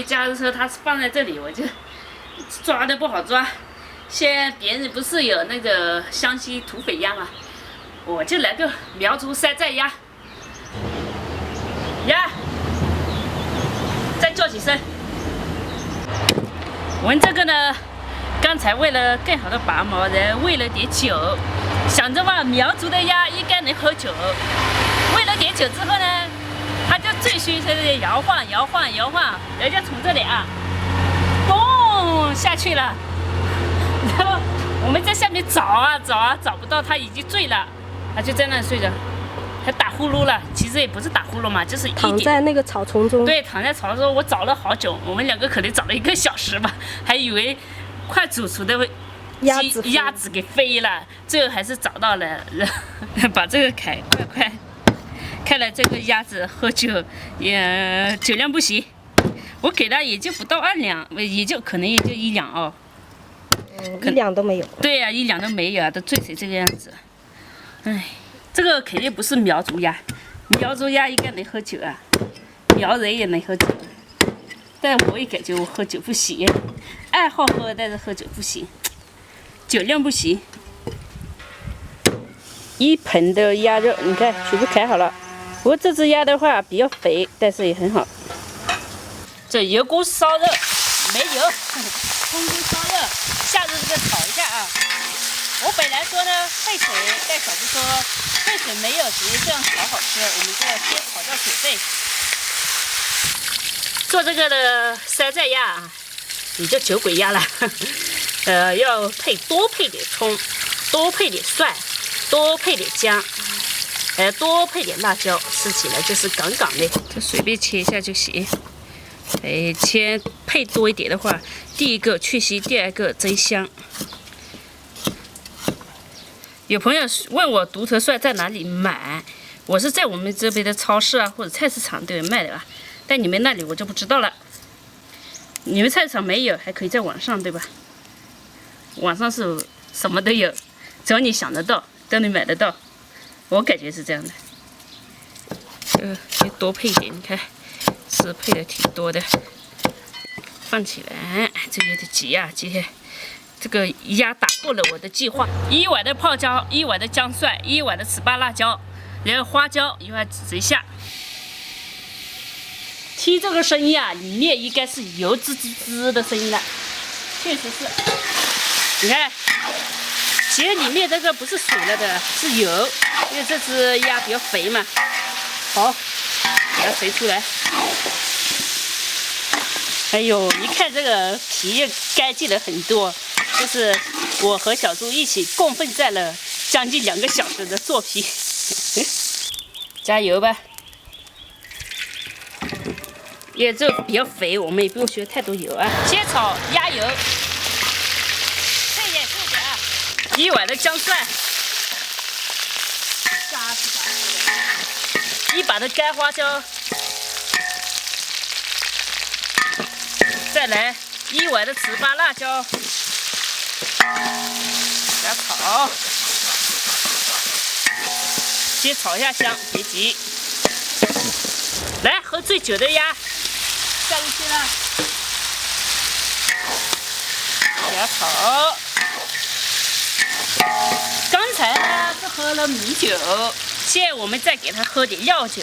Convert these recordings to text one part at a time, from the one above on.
加热车，它放在这里，我就抓的不好抓。现在别人不是有那个湘西土匪鸭吗？我就来个苗族山寨鸭。鸭，再叫几声。我们这个呢，刚才为了更好的拔毛，然后喂了点酒，想着嘛，苗族的鸭应该能喝酒。喂了点酒之后呢，它就醉醺醺的摇晃摇晃摇晃，人家从这里啊，咚下去了。然后我们在下面找啊找啊，找不到，它已经醉了，它就在那睡着。还打呼噜了，其实也不是打呼噜嘛，就是躺在那个草丛中。对，躺在草中，我找了好久，我们两个可能找了1个小时吧，还以为快煮熟的鸭子给飞了，最后还是找到了，把这个开，快！看来这个鸭子喝酒也酒量不行，我给它也就不到2两，也就可能也就1两哦。1两都没有。对呀、1两都没有啊，都醉成这个样子。唉。这个肯定不是苗族鸭，苗族鸭应该能喝酒啊，苗人也能喝酒，但我也感觉我喝酒不行，爱好喝，但是喝酒不行，酒量不行。1盆的鸭肉，你看全部开好了。不过这只鸭的话比较肥，但是也很好。这油锅烧肉没油，空锅烧肉，下热这个炒一下啊。我本来说呢，沸水，但小子说沸水没有，直接这样炒好吃。我们就要先炒掉水分。做这个的山寨鸭啊，也就酒鬼鸭了。要多配点葱，多配点蒜，多配点姜，多配点辣椒，吃起来就是杠杠的。这随便切一下就行。切配多一点的话，第一个去腥，第二个增香。有朋友问我独头蒜在哪里买，我是在我们这边的超市啊或者菜市场都有卖的吧，但你们那里我就不知道了。你们菜市场没有，还可以在网上，对吧？网上是什么都有，只要你想得到，都能买得到。我感觉是这样的。就多配一点，你看是配的挺多的。放起来，这有点急啊，今天。这个鸭打破了我的计划，1碗的泡椒，1碗的姜蒜，1碗的糍粑辣椒，然后花椒一碗指一下。听这个声音啊，里面应该是油滋滋滋的声音了，确实是。你看，其实里面这个不是水了的，是油，因为这只鸭比较肥嘛。好，给它肥出来。哎呦，一看这个皮也干净了很多。这是我和小猪一起共奋战了将近2个小时的做皮，加油吧！因为这比较肥，我们也不用学太多油啊。先炒鸭油，配点啊，1碗的姜蒜，加1把的干花椒，再来1碗的糍粑辣椒。给它炒，先炒一下香，别急。来，喝醉酒的鸭下进去了，给它炒。刚才呢是喝了米酒，现在我们再给它喝点料酒。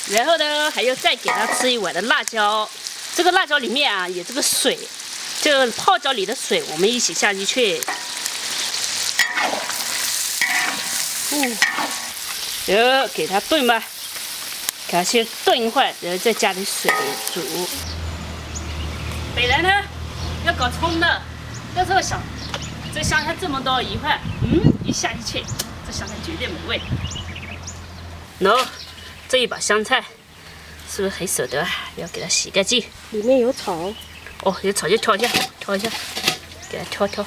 然后呢，还要再给它吃1碗的辣椒。这个辣椒里面啊有这个水，这个泡椒里的水，我们一起下进去。然后给它炖吧，给它先炖一会儿，然后再加点水煮。本来呢要搞葱的，但是我想这香菜这么多，一会儿一下进去，这香菜绝对美味。然后这一把香菜是不是很舍得？要给它洗干净。里面有草。哦，有草就挑一下，给它挑。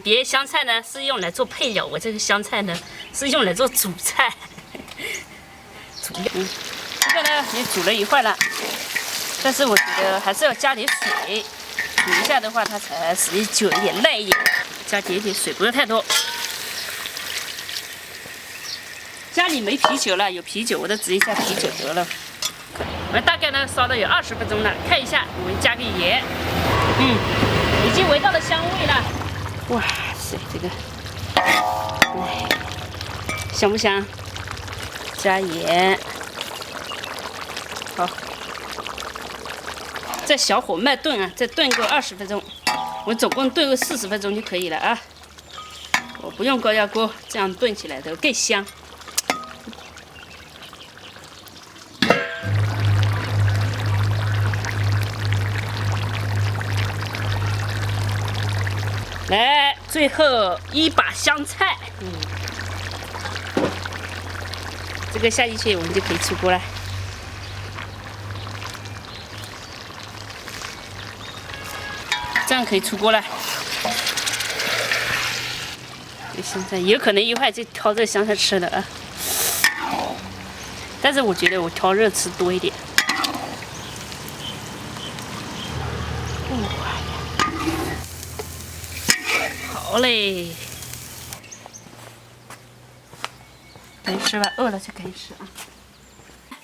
别的香菜呢是用来做配料，我这个香菜呢是用来做主菜。这个呢也煮了一会儿了，但是我觉得还是要加点水，煮一下的话它才时间久一点，烂一点。加点水，不要太多。家里没啤酒了，有啤酒我就直接加啤酒得了。我们大概呢烧了有20分钟了，看一下，我们加个盐，已经闻到了香味了。哇塞，这个，哎，香不香？加盐，好，在小火慢炖啊，再炖个20分钟。我总共炖个40分钟就可以了啊。我不用高压锅，这样炖起来的更香。来，最后一把香菜，这个下进去我们就可以出锅了。这样可以出锅了。这香菜有可能一会儿就挑这香菜吃了啊，但是我觉得我挑肉吃多一点。好嘞，赶紧吃吧，饿了就赶紧吃啊。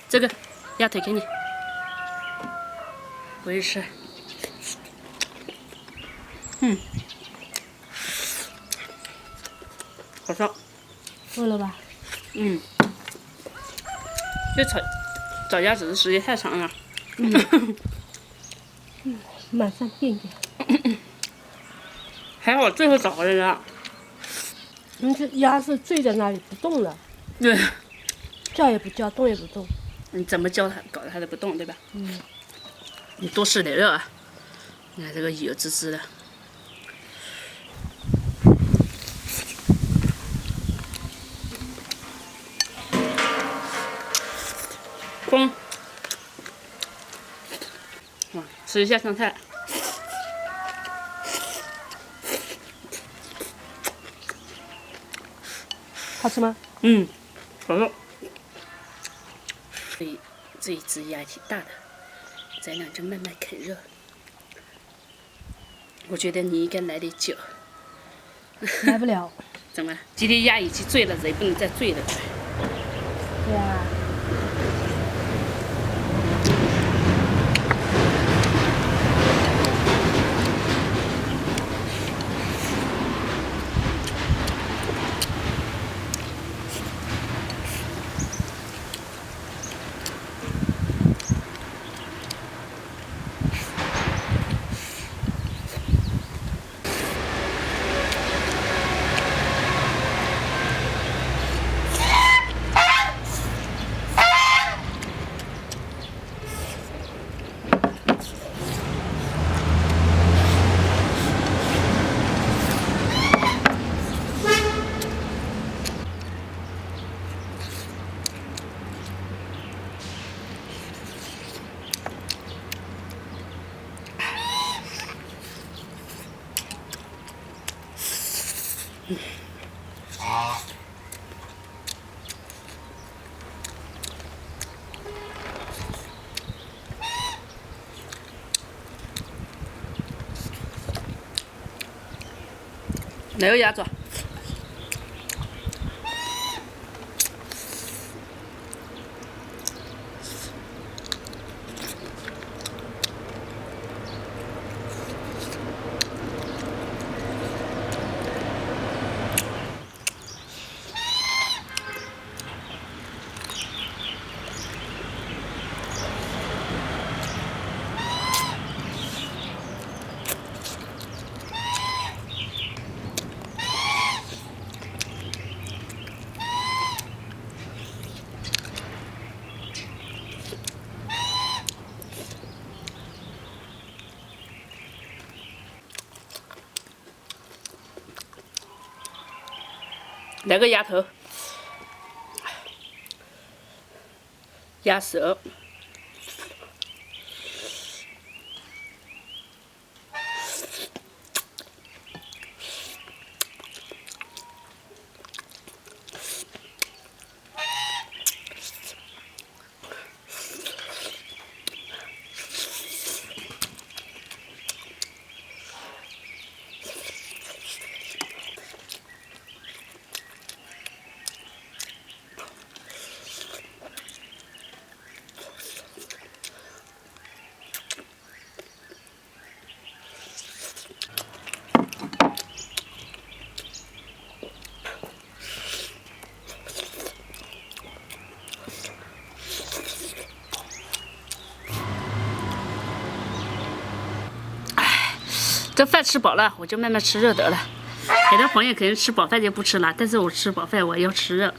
这个鸭腿给你，我也吃。好吃。饿了吧？这找鸭子的时间太长了。马上变点。还好最后找回来了。这鸭是坠在那里不动了，对，叫也不叫，动也不动。你怎么教它，搞得它都不动，对吧？你多吃点肉啊！你看这个油滋滋的。吃一下香菜。好吃吗？好吃。这一只鸭挺大的，咱俩就慢慢啃肉。我觉得你应该来点酒。来不了。怎么？今天鸭已经醉了，人不能再醉了。对啊。哪个鸭子？来个鸭头，鸭舌，这饭吃饱了，我就慢慢吃肉得了。有的朋友可能吃饱饭就不吃了，但是我吃饱饭我要吃肉。